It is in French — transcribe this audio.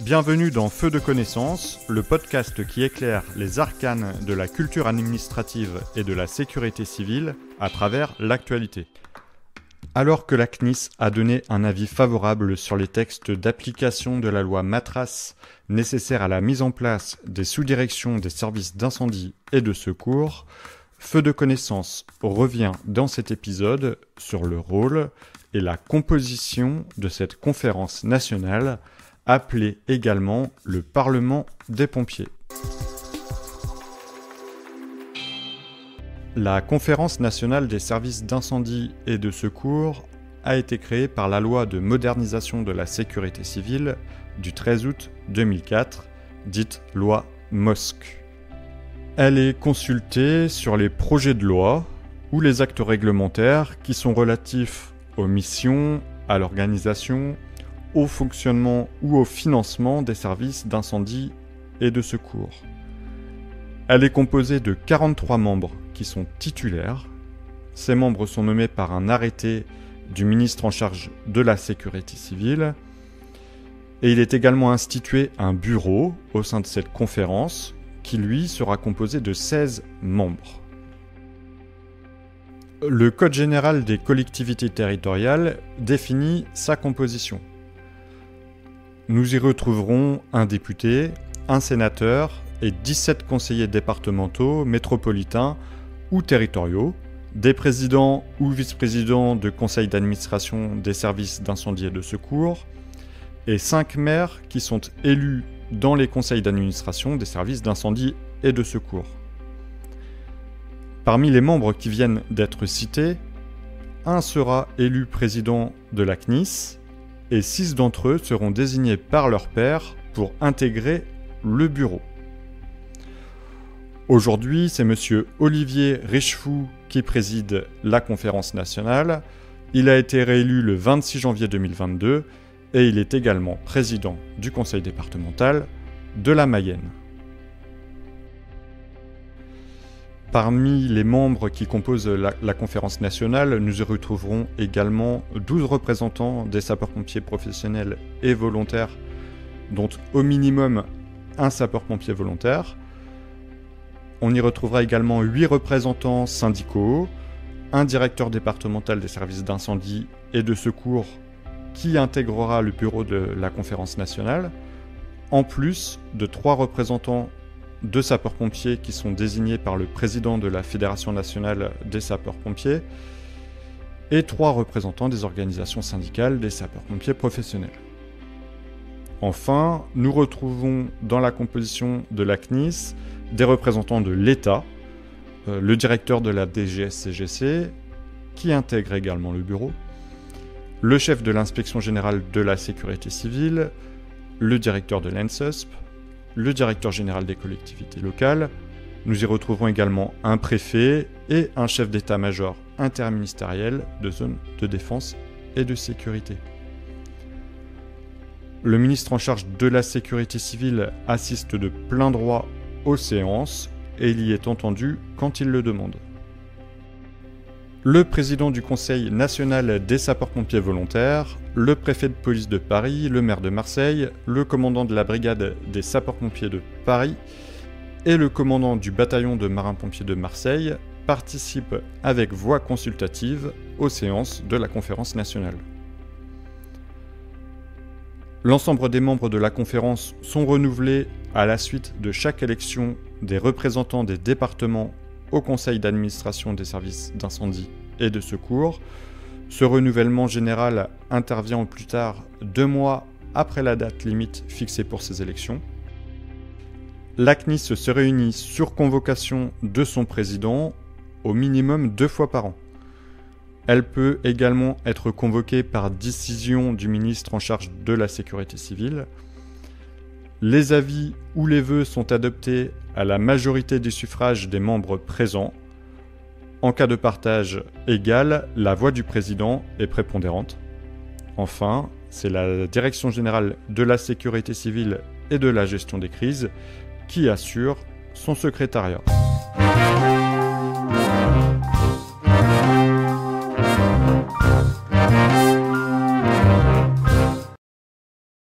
Bienvenue dans Feu de connaissance, le podcast qui éclaire les arcanes de la culture administrative et de la sécurité civile à travers l'actualité. Alors que la CNIS a donné un avis favorable sur les textes d'application de la loi Matras nécessaires à la mise en place des sous-directions des services d'incendie et de secours, Feu de connaissance revient dans cet épisode sur le rôle et la composition de cette conférence nationale appelée également le Parlement des pompiers. La Conférence nationale des services d'incendie et de secours a été créée par la loi de modernisation de la sécurité civile du 13 août 2004, dite loi MOSC. Elle est consultée sur les projets de loi ou les actes réglementaires qui sont relatifs aux missions, à l'organisation, au fonctionnement ou au financement des services d'incendie et de secours. Elle est composée de 43 membres qui sont titulaires. Ces membres sont nommés par un arrêté du ministre en charge de la sécurité civile. Et il est également institué un bureau au sein de cette conférence qui, lui, sera composé de 16 membres. Le Code général des collectivités territoriales définit sa composition. Nous y retrouverons un député, un sénateur et 17 conseillers départementaux, métropolitains ou territoriaux, des présidents ou vice-présidents de conseils d'administration des services d'incendie et de secours, et 5 maires qui sont élus dans les conseils d'administration des services d'incendie et de secours. Parmi les membres qui viennent d'être cités, un sera élu président de la CNIS, et 6 d'entre eux seront désignés par leur pairs pour intégrer le bureau. Aujourd'hui, c'est M. Olivier Richefou qui préside la conférence nationale. Il a été réélu le 26 janvier 2022 et il est également président du conseil départemental de la Mayenne. Parmi les membres qui composent la conférence nationale, nous y retrouverons également 12 représentants des sapeurs-pompiers professionnels et volontaires, dont au minimum un sapeur-pompier volontaire. On y retrouvera également 8 représentants syndicaux, un directeur départemental des services d'incendie et de secours qui intégrera le bureau de la conférence nationale, en plus de 3 représentants de sapeurs-pompiers qui sont désignés par le président de la Fédération nationale des sapeurs-pompiers et 3 représentants des organisations syndicales des sapeurs-pompiers professionnels. Enfin, nous retrouvons dans la composition de la CNIS des représentants de l'État, le directeur de la DGSCGC, qui intègre également le bureau, le chef de l'inspection générale de la sécurité civile, le directeur de l'ENSUSP, le directeur général des collectivités locales. Nous y retrouvons également un préfet et un chef d'état-major interministériel de zone de défense et de sécurité. Le ministre en charge de la sécurité civile assiste de plein droit aux séances et il y est entendu quand il le demande. Le président du Conseil national des sapeurs-pompiers volontaires, le préfet de police de Paris, le maire de Marseille, le commandant de la brigade des sapeurs-pompiers de Paris et le commandant du bataillon de marins-pompiers de Marseille participent avec voix consultative aux séances de la conférence nationale. L'ensemble des membres de la conférence sont renouvelés à la suite de chaque élection des représentants des départements au conseil d'administration des services d'incendie et de secours. Ce renouvellement général intervient au plus tard 2 mois après la date limite fixée pour ces élections. La CNIS se réunit sur convocation de son président au minimum 2 fois par an. Elle peut également être convoquée par décision du ministre en charge de la sécurité civile. Les avis ou les vœux sont adoptés à la majorité des suffrages des membres présents. En cas de partage égal, la voix du président est prépondérante. Enfin, c'est la Direction générale de la sécurité civile et de la gestion des crises qui assure son secrétariat.